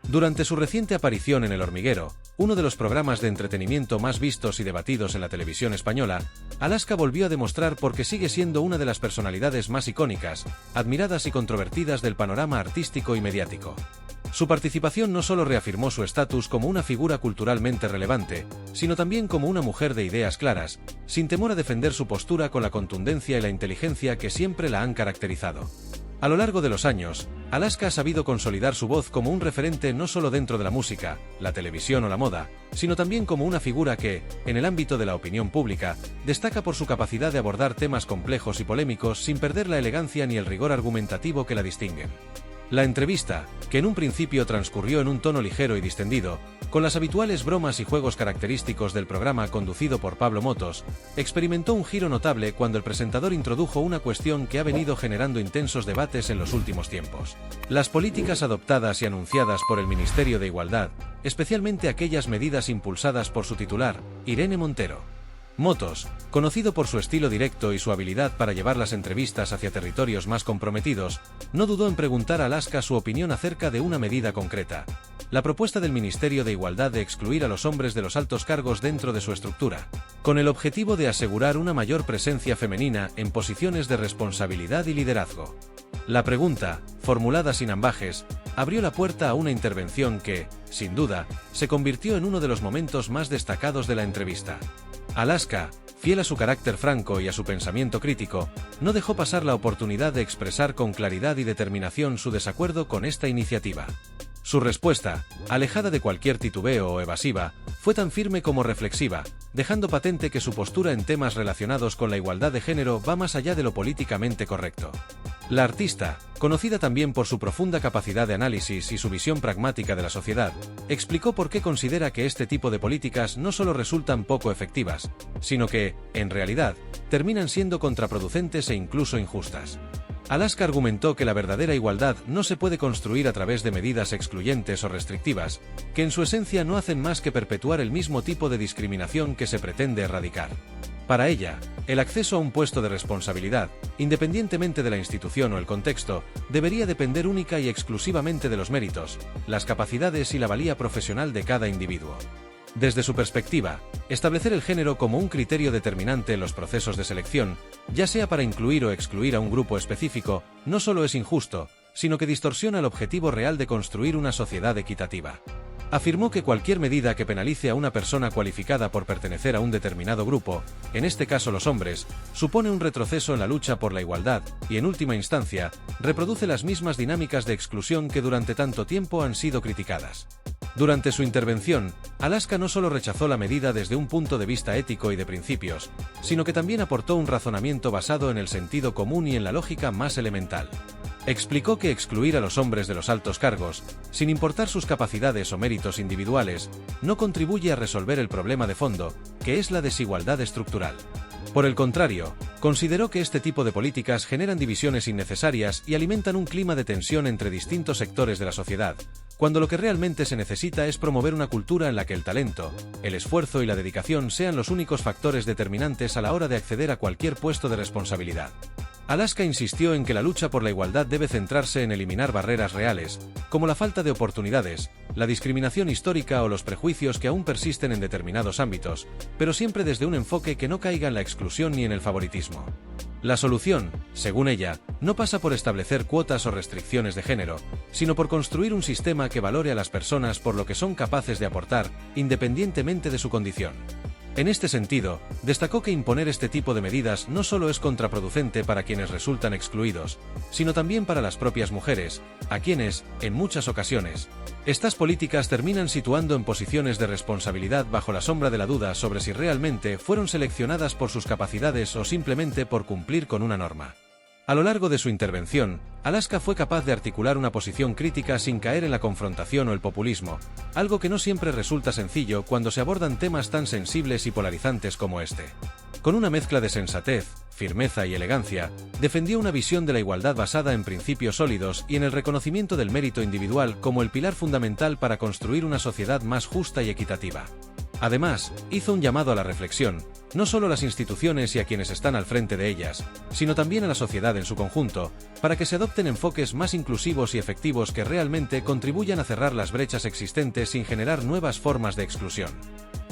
Durante su reciente aparición en El Hormiguero, uno de los programas de entretenimiento más vistos y debatidos en la televisión española, Alaska volvió a demostrar por qué sigue siendo una de las personalidades más icónicas, admiradas y controvertidas del panorama artístico y mediático. Su participación no solo reafirmó su estatus como una figura culturalmente relevante, sino también como una mujer de ideas claras, sin temor a defender su postura con la contundencia y la inteligencia que siempre la han caracterizado. A lo largo de los años, Alaska ha sabido consolidar su voz como un referente no solo dentro de la música, la televisión o la moda, sino también como una figura que, en el ámbito de la opinión pública, destaca por su capacidad de abordar temas complejos y polémicos sin perder la elegancia ni el rigor argumentativo que la distinguen. La entrevista, que en un principio transcurrió en un tono ligero y distendido, con las habituales bromas y juegos característicos del programa conducido por Pablo Motos, experimentó un giro notable cuando el presentador introdujo una cuestión que ha venido generando intensos debates en los últimos tiempos: las políticas adoptadas y anunciadas por el Ministerio de Igualdad, especialmente aquellas medidas impulsadas por su titular, Irene Montero. Motos, conocido por su estilo directo y su habilidad para llevar las entrevistas hacia territorios más comprometidos, no dudó en preguntar a Alaska su opinión acerca de una medida concreta: la propuesta del Ministerio de Igualdad de excluir a los hombres de los altos cargos dentro de su estructura, con el objetivo de asegurar una mayor presencia femenina en posiciones de responsabilidad y liderazgo. La pregunta, formulada sin ambajes, abrió la puerta a una intervención que, sin duda, se convirtió en uno de los momentos más destacados de la entrevista. Alaska, fiel a su carácter franco y a su pensamiento crítico, no dejó pasar la oportunidad de expresar con claridad y determinación su desacuerdo con esta iniciativa. Su respuesta, alejada de cualquier titubeo o evasiva, fue tan firme como reflexiva, dejando patente que su postura en temas relacionados con la igualdad de género va más allá de lo políticamente correcto. La artista, conocida también por su profunda capacidad de análisis y su visión pragmática de la sociedad, explicó por qué considera que este tipo de políticas no solo resultan poco efectivas, sino que, en realidad, terminan siendo contraproducentes e incluso injustas. Alaska argumentó que la verdadera igualdad no se puede construir a través de medidas excluyentes o restrictivas, que en su esencia no hacen más que perpetuar el mismo tipo de discriminación que se pretende erradicar. Para ella, el acceso a un puesto de responsabilidad, independientemente de la institución o el contexto, debería depender única y exclusivamente de los méritos, las capacidades y la valía profesional de cada individuo. Desde su perspectiva, establecer el género como un criterio determinante en los procesos de selección, ya sea para incluir o excluir a un grupo específico, no solo es injusto, sino que distorsiona el objetivo real de construir una sociedad equitativa. Afirmó que cualquier medida que penalice a una persona cualificada por pertenecer a un determinado grupo, en este caso los hombres, supone un retroceso en la lucha por la igualdad y, en última instancia, reproduce las mismas dinámicas de exclusión que durante tanto tiempo han sido criticadas. Durante su intervención, Alaska no solo rechazó la medida desde un punto de vista ético y de principios, sino que también aportó un razonamiento basado en el sentido común y en la lógica más elemental. Explicó que excluir a los hombres de los altos cargos, sin importar sus capacidades o méritos individuales, no contribuye a resolver el problema de fondo, que es la desigualdad estructural. Por el contrario, consideró que este tipo de políticas generan divisiones innecesarias y alimentan un clima de tensión entre distintos sectores de la sociedad, cuando lo que realmente se necesita es promover una cultura en la que el talento, el esfuerzo y la dedicación sean los únicos factores determinantes a la hora de acceder a cualquier puesto de responsabilidad. Alaska insistió en que la lucha por la igualdad debe centrarse en eliminar barreras reales, como la falta de oportunidades, la discriminación histórica o los prejuicios que aún persisten en determinados ámbitos, pero siempre desde un enfoque que no caiga en la exclusión ni en el favoritismo. La solución, según ella, no pasa por establecer cuotas o restricciones de género, sino por construir un sistema que valore a las personas por lo que son capaces de aportar, independientemente de su condición. En este sentido, destacó que imponer este tipo de medidas no solo es contraproducente para quienes resultan excluidos, sino también para las propias mujeres, a quienes, en muchas ocasiones, estas políticas terminan situando en posiciones de responsabilidad bajo la sombra de la duda sobre si realmente fueron seleccionadas por sus capacidades o simplemente por cumplir con una norma. A lo largo de su intervención, Alaska fue capaz de articular una posición crítica sin caer en la confrontación o el populismo, algo que no siempre resulta sencillo cuando se abordan temas tan sensibles y polarizantes como este. Con una mezcla de sensatez, firmeza y elegancia, defendió una visión de la igualdad basada en principios sólidos y en el reconocimiento del mérito individual como el pilar fundamental para construir una sociedad más justa y equitativa. Además, hizo un llamado a la reflexión, no solo a las instituciones y a quienes están al frente de ellas, sino también a la sociedad en su conjunto, para que se adopten enfoques más inclusivos y efectivos que realmente contribuyan a cerrar las brechas existentes sin generar nuevas formas de exclusión.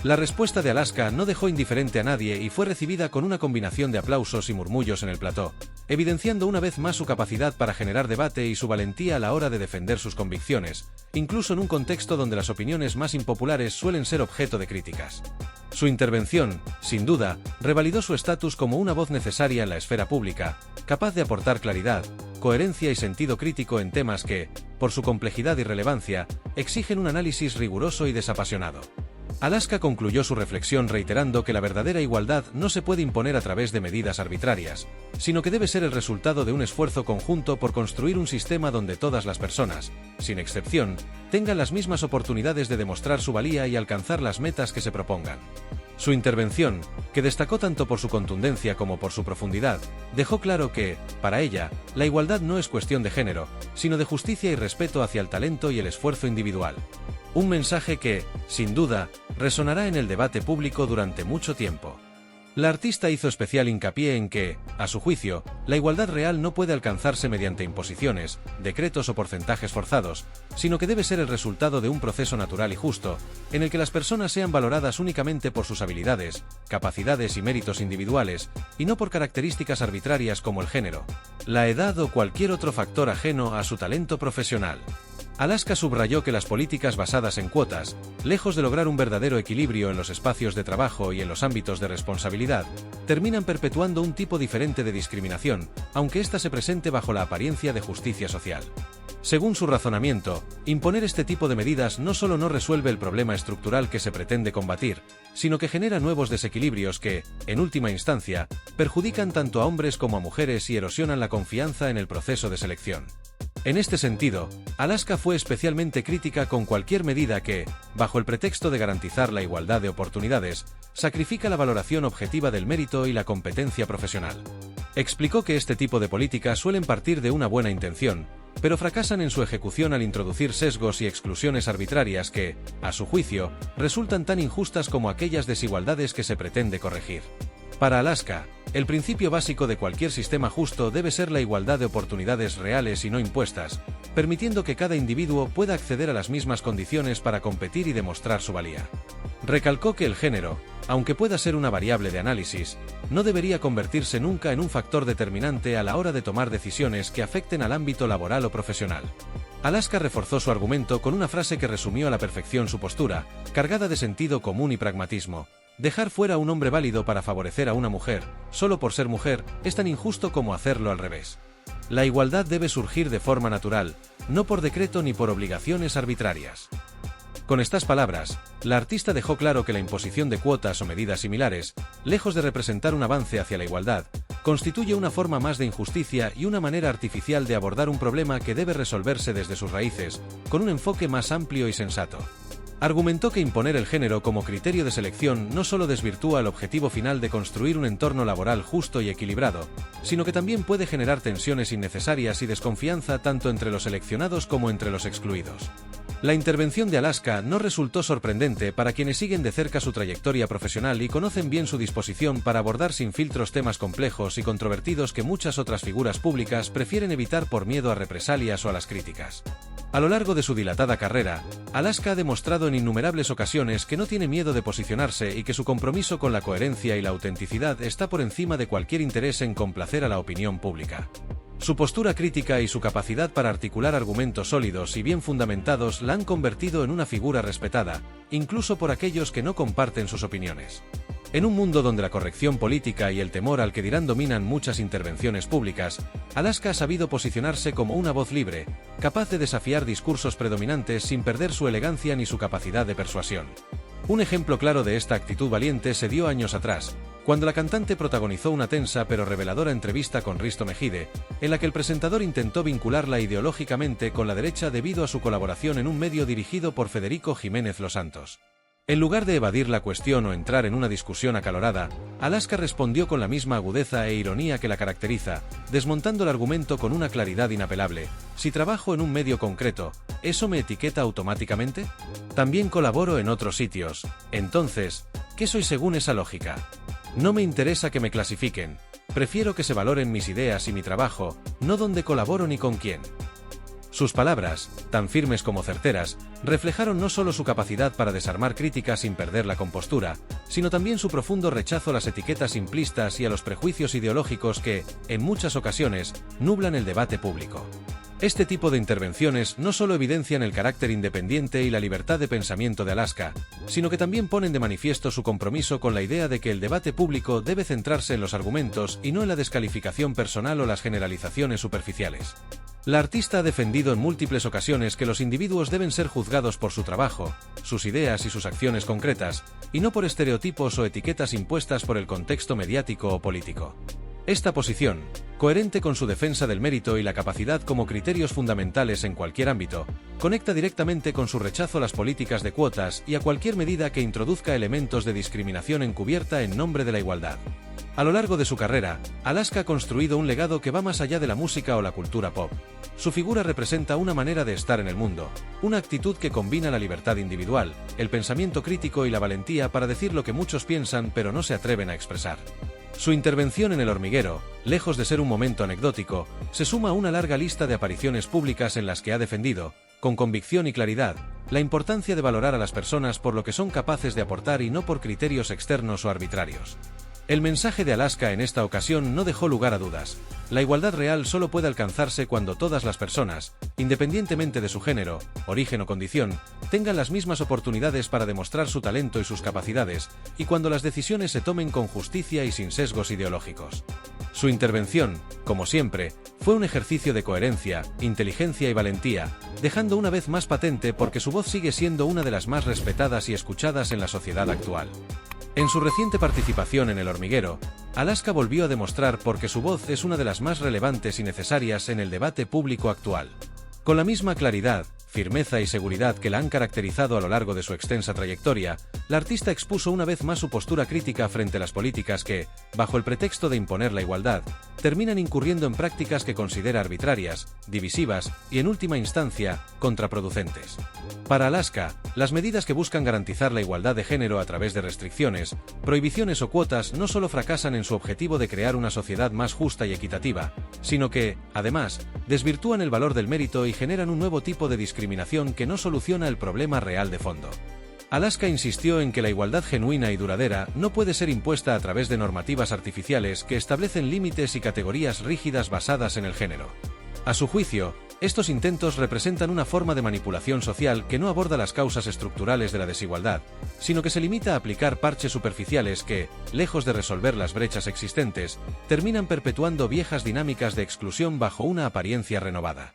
La respuesta de Alaska no dejó indiferente a nadie y fue recibida con una combinación de aplausos y murmullos en el plató, evidenciando una vez más su capacidad para generar debate y su valentía a la hora de defender sus convicciones, incluso en un contexto donde las opiniones más impopulares suelen ser objeto de críticas. Su intervención, sin duda, revalidó su estatus como una voz necesaria en la esfera pública, capaz de aportar claridad, coherencia y sentido crítico en temas que, por su complejidad y relevancia, exigen un análisis riguroso y desapasionado. Alaska concluyó su reflexión reiterando que la verdadera igualdad no se puede imponer a través de medidas arbitrarias, sino que debe ser el resultado de un esfuerzo conjunto por construir un sistema donde todas las personas, sin excepción, tengan las mismas oportunidades de demostrar su valía y alcanzar las metas que se propongan. Su intervención, que destacó tanto por su contundencia como por su profundidad, dejó claro que, para ella, la igualdad no es cuestión de género, sino de justicia y respeto hacia el talento y el esfuerzo individual. Un mensaje que, sin duda, resonará en el debate público durante mucho tiempo. La artista hizo especial hincapié en que, a su juicio, la igualdad real no puede alcanzarse mediante imposiciones, decretos o porcentajes forzados, sino que debe ser el resultado de un proceso natural y justo, en el que las personas sean valoradas únicamente por sus habilidades, capacidades y méritos individuales, y no por características arbitrarias como el género, la edad o cualquier otro factor ajeno a su talento profesional. Alaska subrayó que las políticas basadas en cuotas, lejos de lograr un verdadero equilibrio en los espacios de trabajo y en los ámbitos de responsabilidad, terminan perpetuando un tipo diferente de discriminación, aunque ésta se presente bajo la apariencia de justicia social. Según su razonamiento, imponer este tipo de medidas no solo no resuelve el problema estructural que se pretende combatir, sino que genera nuevos desequilibrios que, en última instancia, perjudican tanto a hombres como a mujeres y erosionan la confianza en el proceso de selección. En este sentido, Alaska fue especialmente crítica con cualquier medida que, bajo el pretexto de garantizar la igualdad de oportunidades, sacrifica la valoración objetiva del mérito y la competencia profesional. Explicó que este tipo de políticas suelen partir de una buena intención, pero fracasan en su ejecución al introducir sesgos y exclusiones arbitrarias que, a su juicio, resultan tan injustas como aquellas desigualdades que se pretende corregir. Para Alaska, el principio básico de cualquier sistema justo debe ser la igualdad de oportunidades reales y no impuestas, permitiendo que cada individuo pueda acceder a las mismas condiciones para competir y demostrar su valía. Recalcó que el género, aunque pueda ser una variable de análisis, no debería convertirse nunca en un factor determinante a la hora de tomar decisiones que afecten al ámbito laboral o profesional. Alaska reforzó su argumento con una frase que resumió a la perfección su postura, cargada de sentido común y pragmatismo. Dejar fuera a un hombre válido para favorecer a una mujer, solo por ser mujer, es tan injusto como hacerlo al revés. La igualdad debe surgir de forma natural, no por decreto ni por obligaciones arbitrarias. Con estas palabras, la artista dejó claro que la imposición de cuotas o medidas similares, lejos de representar un avance hacia la igualdad, constituye una forma más de injusticia y una manera artificial de abordar un problema que debe resolverse desde sus raíces, con un enfoque más amplio y sensato. Argumentó que imponer el género como criterio de selección no solo desvirtúa el objetivo final de construir un entorno laboral justo y equilibrado, sino que también puede generar tensiones innecesarias y desconfianza tanto entre los seleccionados como entre los excluidos. La intervención de Alaska no resultó sorprendente para quienes siguen de cerca su trayectoria profesional y conocen bien su disposición para abordar sin filtros temas complejos y controvertidos que muchas otras figuras públicas prefieren evitar por miedo a represalias o a las críticas. A lo largo de su dilatada carrera, Alaska ha demostrado en innumerables ocasiones que no tiene miedo de posicionarse y que su compromiso con la coherencia y la autenticidad está por encima de cualquier interés en complacer a la opinión pública. Su postura crítica y su capacidad para articular argumentos sólidos y bien fundamentados la han convertido en una figura respetada, incluso por aquellos que no comparten sus opiniones. En un mundo donde la corrección política y el temor al que dirán dominan muchas intervenciones públicas, Alaska ha sabido posicionarse como una voz libre, capaz de desafiar discursos predominantes sin perder su elegancia ni su capacidad de persuasión. Un ejemplo claro de esta actitud valiente se dio años atrás, cuando la cantante protagonizó una tensa pero reveladora entrevista con Risto Mejide, en la que el presentador intentó vincularla ideológicamente con la derecha debido a su colaboración en un medio dirigido por Federico Jiménez Los Santos. En lugar de evadir la cuestión o entrar en una discusión acalorada, Alaska respondió con la misma agudeza e ironía que la caracteriza, desmontando el argumento con una claridad inapelable. Si trabajo en un medio concreto, ¿eso me etiqueta automáticamente? También colaboro en otros sitios. Entonces, ¿qué soy según esa lógica? No me interesa que me clasifiquen. Prefiero que se valoren mis ideas y mi trabajo, no dónde colaboro ni con quién. Sus palabras, tan firmes como certeras, reflejaron no solo su capacidad para desarmar críticas sin perder la compostura, sino también su profundo rechazo a las etiquetas simplistas y a los prejuicios ideológicos que, en muchas ocasiones, nublan el debate público. Este tipo de intervenciones no solo evidencian el carácter independiente y la libertad de pensamiento de Alaska, sino que también ponen de manifiesto su compromiso con la idea de que el debate público debe centrarse en los argumentos y no en la descalificación personal o las generalizaciones superficiales. La artista ha defendido en múltiples ocasiones que los individuos deben ser juzgados por su trabajo, sus ideas y sus acciones concretas, y no por estereotipos o etiquetas impuestas por el contexto mediático o político. Esta posición, coherente con su defensa del mérito y la capacidad como criterios fundamentales en cualquier ámbito, conecta directamente con su rechazo a las políticas de cuotas y a cualquier medida que introduzca elementos de discriminación encubierta en nombre de la igualdad. A lo largo de su carrera, Alaska ha construido un legado que va más allá de la música o la cultura pop. Su figura representa una manera de estar en el mundo, una actitud que combina la libertad individual, el pensamiento crítico y la valentía para decir lo que muchos piensan pero no se atreven a expresar. Su intervención en El Hormiguero, lejos de ser un momento anecdótico, se suma a una larga lista de apariciones públicas en las que ha defendido, con convicción y claridad, la importancia de valorar a las personas por lo que son capaces de aportar y no por criterios externos o arbitrarios. El mensaje de Alaska en esta ocasión no dejó lugar a dudas. La igualdad real solo puede alcanzarse cuando todas las personas, independientemente de su género, origen o condición, tengan las mismas oportunidades para demostrar su talento y sus capacidades, y cuando las decisiones se tomen con justicia y sin sesgos ideológicos. Su intervención, como siempre, fue un ejercicio de coherencia, inteligencia y valentía, dejando una vez más patente porque su voz sigue siendo una de las más respetadas y escuchadas en la sociedad actual. En su reciente participación en El Hormiguero, Alaska volvió a demostrar por qué su voz es una de las más relevantes y necesarias en el debate público actual. Con la misma claridad, firmeza y seguridad que la han caracterizado a lo largo de su extensa trayectoria, la artista expuso una vez más su postura crítica frente a las políticas que, bajo el pretexto de imponer la igualdad, terminan incurriendo en prácticas que considera arbitrarias, divisivas y, en última instancia, contraproducentes. Para Alaska, las medidas que buscan garantizar la igualdad de género a través de restricciones, prohibiciones o cuotas no solo fracasan en su objetivo de crear una sociedad más justa y equitativa, sino que, además, desvirtúan el valor del mérito y generan un nuevo tipo de discriminación que no soluciona el problema real de fondo. Alaska insistió en que la igualdad genuina y duradera no puede ser impuesta a través de normativas artificiales que establecen límites y categorías rígidas basadas en el género. A su juicio, estos intentos representan una forma de manipulación social que no aborda las causas estructurales de la desigualdad, sino que se limita a aplicar parches superficiales que, lejos de resolver las brechas existentes, terminan perpetuando viejas dinámicas de exclusión bajo una apariencia renovada.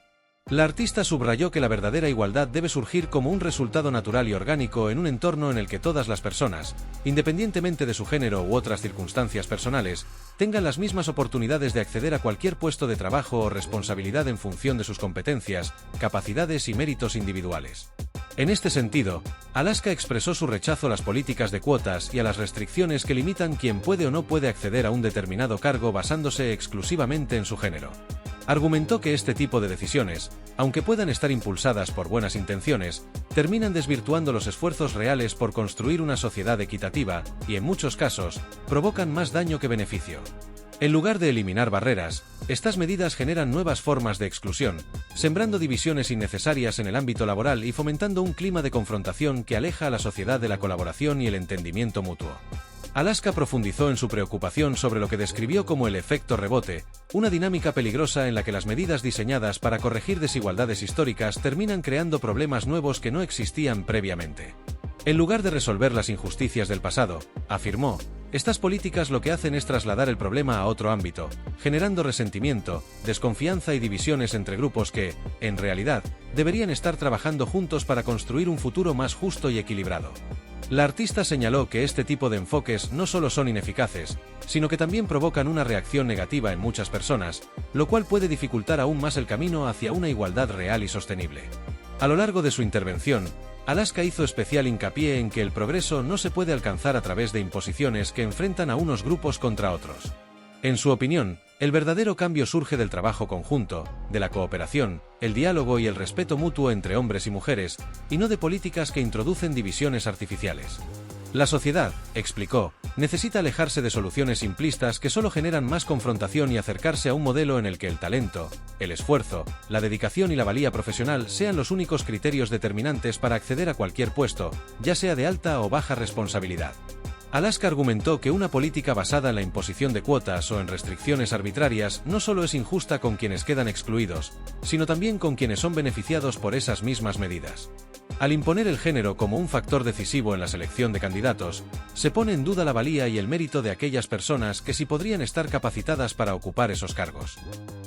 La artista subrayó que la verdadera igualdad debe surgir como un resultado natural y orgánico en un entorno en el que todas las personas, independientemente de su género u otras circunstancias personales, tengan las mismas oportunidades de acceder a cualquier puesto de trabajo o responsabilidad en función de sus competencias, capacidades y méritos individuales. En este sentido, Alaska expresó su rechazo a las políticas de cuotas y a las restricciones que limitan quién puede o no puede acceder a un determinado cargo basándose exclusivamente en su género. Argumentó que este tipo de decisiones, aunque puedan estar impulsadas por buenas intenciones, terminan desvirtuando los esfuerzos reales por construir una sociedad equitativa y, en muchos casos, provocan más daño que beneficio. En lugar de eliminar barreras, estas medidas generan nuevas formas de exclusión, sembrando divisiones innecesarias en el ámbito laboral y fomentando un clima de confrontación que aleja a la sociedad de la colaboración y el entendimiento mutuo. Alaska profundizó en su preocupación sobre lo que describió como el efecto rebote, una dinámica peligrosa en la que las medidas diseñadas para corregir desigualdades históricas terminan creando problemas nuevos que no existían previamente. En lugar de resolver las injusticias del pasado, afirmó, estas políticas lo que hacen es trasladar el problema a otro ámbito, generando resentimiento, desconfianza y divisiones entre grupos que, en realidad, deberían estar trabajando juntos para construir un futuro más justo y equilibrado. La artista señaló que este tipo de enfoques no solo son ineficaces, sino que también provocan una reacción negativa en muchas personas, lo cual puede dificultar aún más el camino hacia una igualdad real y sostenible. A lo largo de su intervención, Alaska hizo especial hincapié en que el progreso no se puede alcanzar a través de imposiciones que enfrentan a unos grupos contra otros. En su opinión, el verdadero cambio surge del trabajo conjunto, de la cooperación, el diálogo y el respeto mutuo entre hombres y mujeres, y no de políticas que introducen divisiones artificiales. La sociedad, explicó, necesita alejarse de soluciones simplistas que solo generan más confrontación y acercarse a un modelo en el que el talento, el esfuerzo, la dedicación y la valía profesional sean los únicos criterios determinantes para acceder a cualquier puesto, ya sea de alta o baja responsabilidad. Alaska argumentó que una política basada en la imposición de cuotas o en restricciones arbitrarias no solo es injusta con quienes quedan excluidos, sino también con quienes son beneficiados por esas mismas medidas. Al imponer el género como un factor decisivo en la selección de candidatos, se pone en duda la valía y el mérito de aquellas personas que sí podrían estar capacitadas para ocupar esos cargos.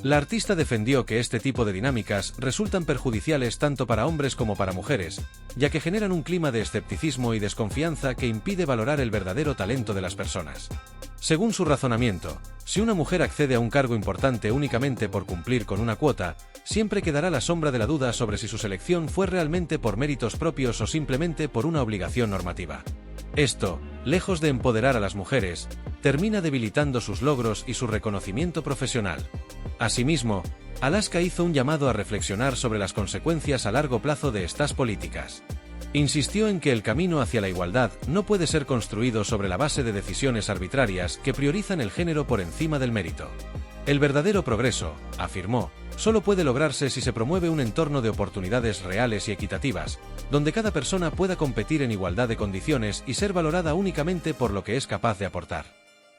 La artista defendió que este tipo de dinámicas resultan perjudiciales tanto para hombres como para mujeres, ya que generan un clima de escepticismo y desconfianza que impide valorar el verdadero talento de las personas. Según su razonamiento, si una mujer accede a un cargo importante únicamente por cumplir con una cuota, siempre quedará la sombra de la duda sobre si su selección fue realmente por méritos propios o simplemente por una obligación normativa. Esto, lejos de empoderar a las mujeres, termina debilitando sus logros y su reconocimiento profesional. Asimismo, Alaska hizo un llamado a reflexionar sobre las consecuencias a largo plazo de estas políticas. Insistió en que el camino hacia la igualdad no puede ser construido sobre la base de decisiones arbitrarias que priorizan el género por encima del mérito. El verdadero progreso, afirmó, solo puede lograrse si se promueve un entorno de oportunidades reales y equitativas, donde cada persona pueda competir en igualdad de condiciones y ser valorada únicamente por lo que es capaz de aportar.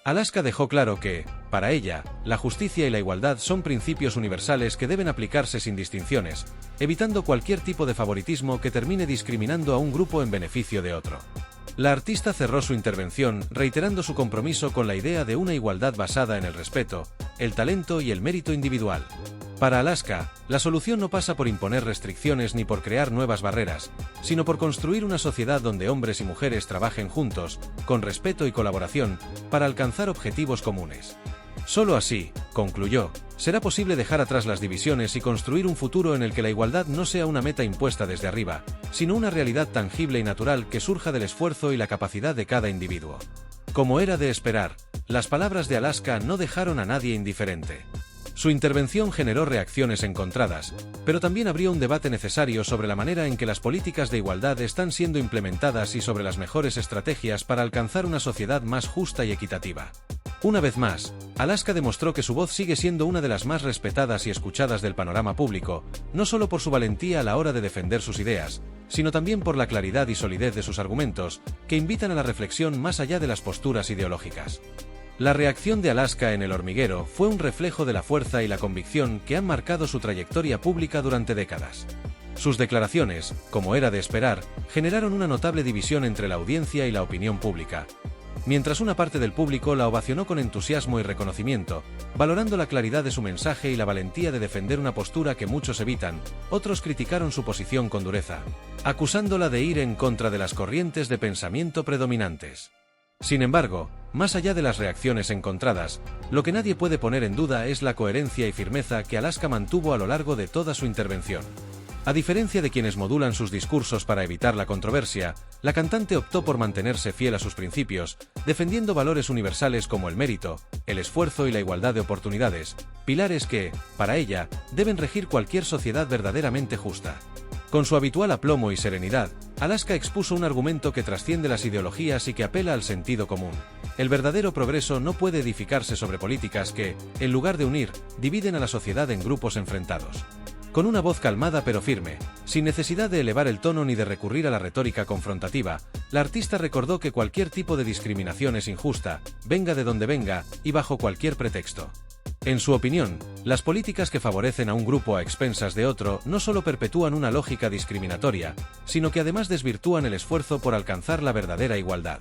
Alaska dejó claro que, para ella, la justicia y la igualdad son principios universales que deben aplicarse sin distinciones, evitando cualquier tipo de favoritismo que termine discriminando a un grupo en beneficio de otro. La artista cerró su intervención reiterando su compromiso con la idea de una igualdad basada en el respeto, el talento y el mérito individual. Para Alaska, la solución no pasa por imponer restricciones ni por crear nuevas barreras, sino por construir una sociedad donde hombres y mujeres trabajen juntos, con respeto y colaboración, para alcanzar objetivos comunes. Solo así, concluyó, será posible dejar atrás las divisiones y construir un futuro en el que la igualdad no sea una meta impuesta desde arriba, sino una realidad tangible y natural que surja del esfuerzo y la capacidad de cada individuo. Como era de esperar, las palabras de Alaska no dejaron a nadie indiferente. Su intervención generó reacciones encontradas, pero también abrió un debate necesario sobre la manera en que las políticas de igualdad están siendo implementadas y sobre las mejores estrategias para alcanzar una sociedad más justa y equitativa. Una vez más, Alaska demostró que su voz sigue siendo una de las más respetadas y escuchadas del panorama público, no solo por su valentía a la hora de defender sus ideas, sino también por la claridad y solidez de sus argumentos, que invitan a la reflexión más allá de las posturas ideológicas. La reacción de Alaska en El Hormiguero fue un reflejo de la fuerza y la convicción que han marcado su trayectoria pública durante décadas. Sus declaraciones, como era de esperar, generaron una notable división entre la audiencia y la opinión pública. Mientras una parte del público la ovacionó con entusiasmo y reconocimiento, valorando la claridad de su mensaje y la valentía de defender una postura que muchos evitan, otros criticaron su posición con dureza, acusándola de ir en contra de las corrientes de pensamiento predominantes. Sin embargo, más allá de las reacciones encontradas, lo que nadie puede poner en duda es la coherencia y firmeza que Alaska mantuvo a lo largo de toda su intervención. A diferencia de quienes modulan sus discursos para evitar la controversia, la cantante optó por mantenerse fiel a sus principios, defendiendo valores universales como el mérito, el esfuerzo y la igualdad de oportunidades, pilares que, para ella, deben regir cualquier sociedad verdaderamente justa. Con su habitual aplomo y serenidad, Alaska expuso un argumento que trasciende las ideologías y que apela al sentido común. El verdadero progreso no puede edificarse sobre políticas que, en lugar de unir, dividen a la sociedad en grupos enfrentados. Con una voz calmada pero firme, sin necesidad de elevar el tono ni de recurrir a la retórica confrontativa, la artista recordó que cualquier tipo de discriminación es injusta, venga de donde venga y bajo cualquier pretexto. En su opinión, las políticas que favorecen a un grupo a expensas de otro no solo perpetúan una lógica discriminatoria, sino que además desvirtúan el esfuerzo por alcanzar la verdadera igualdad.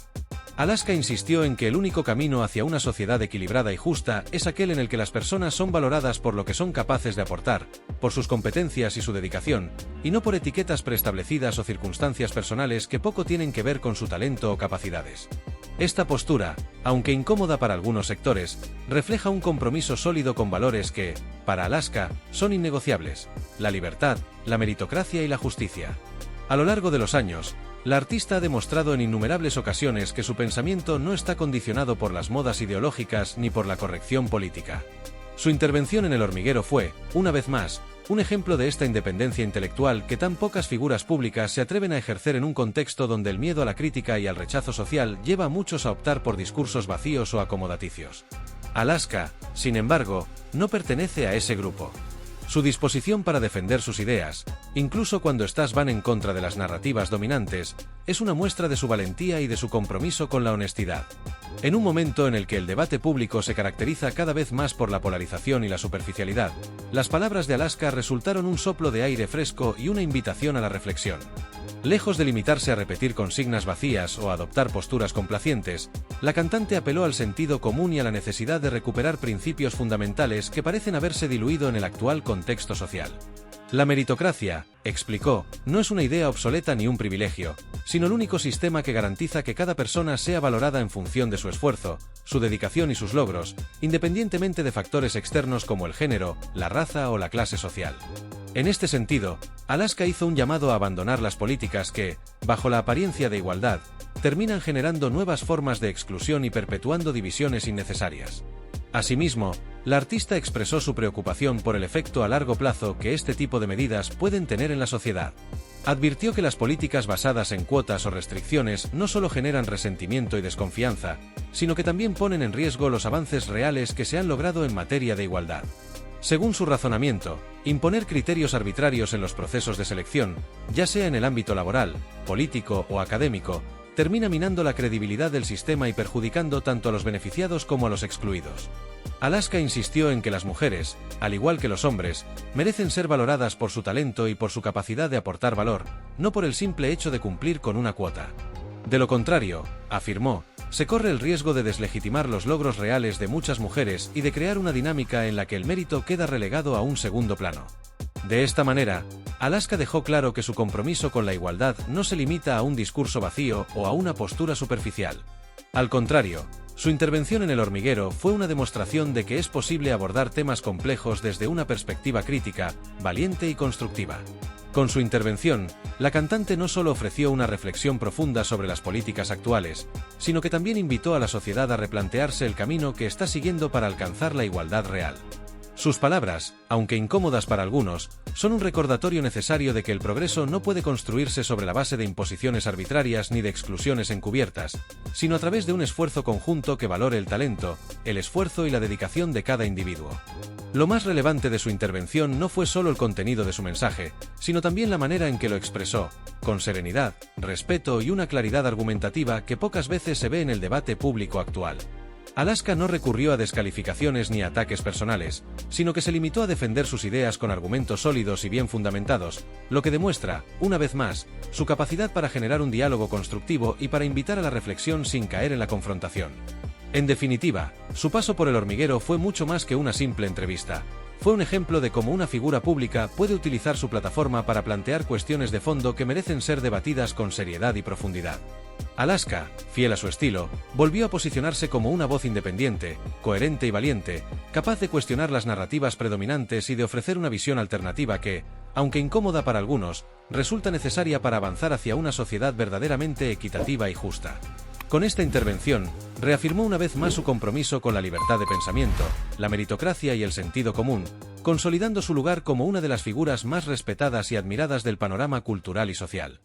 Alaska insistió en que el único camino hacia una sociedad equilibrada y justa es aquel en el que las personas son valoradas por lo que son capaces de aportar, por sus competencias y su dedicación, y no por etiquetas preestablecidas o circunstancias personales que poco tienen que ver con su talento o capacidades. Esta postura, aunque incómoda para algunos sectores, refleja un compromiso sólido con valores que, para Alaska, son innegociables: la libertad, la meritocracia y la justicia. A lo largo de los años, la artista ha demostrado en innumerables ocasiones que su pensamiento no está condicionado por las modas ideológicas ni por la corrección política. Su intervención en El hormiguero fue, una vez más, un ejemplo de esta independencia intelectual que tan pocas figuras públicas se atreven a ejercer en un contexto donde el miedo a la crítica y al rechazo social lleva a muchos a optar por discursos vacíos o acomodaticios. Alaska, sin embargo, no pertenece a ese grupo. Su disposición para defender sus ideas, incluso cuando éstas van en contra de las narrativas dominantes, es una muestra de su valentía y de su compromiso con la honestidad. En un momento en el que el debate público se caracteriza cada vez más por la polarización y la superficialidad, las palabras de Alaska resultaron un soplo de aire fresco y una invitación a la reflexión. Lejos de limitarse a repetir consignas vacías o a adoptar posturas complacientes, la cantante apeló al sentido común y a la necesidad de recuperar principios fundamentales que parecen haberse diluido en el actual contexto social. La meritocracia, explicó, no es una idea obsoleta ni un privilegio, sino el único sistema que garantiza que cada persona sea valorada en función de su esfuerzo, su dedicación y sus logros, independientemente de factores externos como el género, la raza o la clase social. En este sentido, Alaska hizo un llamado a abandonar las políticas que, bajo la apariencia de igualdad, terminan generando nuevas formas de exclusión y perpetuando divisiones innecesarias. Asimismo, la artista expresó su preocupación por el efecto a largo plazo que este tipo de medidas pueden tener en la sociedad. Advirtió que las políticas basadas en cuotas o restricciones no solo generan resentimiento y desconfianza, sino que también ponen en riesgo los avances reales que se han logrado en materia de igualdad. Según su razonamiento, imponer criterios arbitrarios en los procesos de selección, ya sea en el ámbito laboral, político o académico, termina minando la credibilidad del sistema y perjudicando tanto a los beneficiados como a los excluidos. Alaska insistió en que las mujeres, al igual que los hombres, merecen ser valoradas por su talento y por su capacidad de aportar valor, no por el simple hecho de cumplir con una cuota. De lo contrario, afirmó, se corre el riesgo de deslegitimar los logros reales de muchas mujeres y de crear una dinámica en la que el mérito queda relegado a un segundo plano. De esta manera, Alaska dejó claro que su compromiso con la igualdad no se limita a un discurso vacío o a una postura superficial. Al contrario, su intervención en El hormiguero fue una demostración de que es posible abordar temas complejos desde una perspectiva crítica, valiente y constructiva. Con su intervención, la cantante no solo ofreció una reflexión profunda sobre las políticas actuales, sino que también invitó a la sociedad a replantearse el camino que está siguiendo para alcanzar la igualdad real. Sus palabras, aunque incómodas para algunos, son un recordatorio necesario de que el progreso no puede construirse sobre la base de imposiciones arbitrarias ni de exclusiones encubiertas, sino a través de un esfuerzo conjunto que valore el talento, el esfuerzo y la dedicación de cada individuo. Lo más relevante de su intervención no fue solo el contenido de su mensaje, sino también la manera en que lo expresó, con serenidad, respeto y una claridad argumentativa que pocas veces se ve en el debate público actual. Alaska no recurrió a descalificaciones ni ataques personales, sino que se limitó a defender sus ideas con argumentos sólidos y bien fundamentados, lo que demuestra, una vez más, su capacidad para generar un diálogo constructivo y para invitar a la reflexión sin caer en la confrontación. En definitiva, su paso por El hormiguero fue mucho más que una simple entrevista. Fue un ejemplo de cómo una figura pública puede utilizar su plataforma para plantear cuestiones de fondo que merecen ser debatidas con seriedad y profundidad. Alaska, fiel a su estilo, volvió a posicionarse como una voz independiente, coherente y valiente, capaz de cuestionar las narrativas predominantes y de ofrecer una visión alternativa que, aunque incómoda para algunos, resulta necesaria para avanzar hacia una sociedad verdaderamente equitativa y justa. Con esta intervención, reafirmó una vez más su compromiso con la libertad de pensamiento, la meritocracia y el sentido común, consolidando su lugar como una de las figuras más respetadas y admiradas del panorama cultural y social.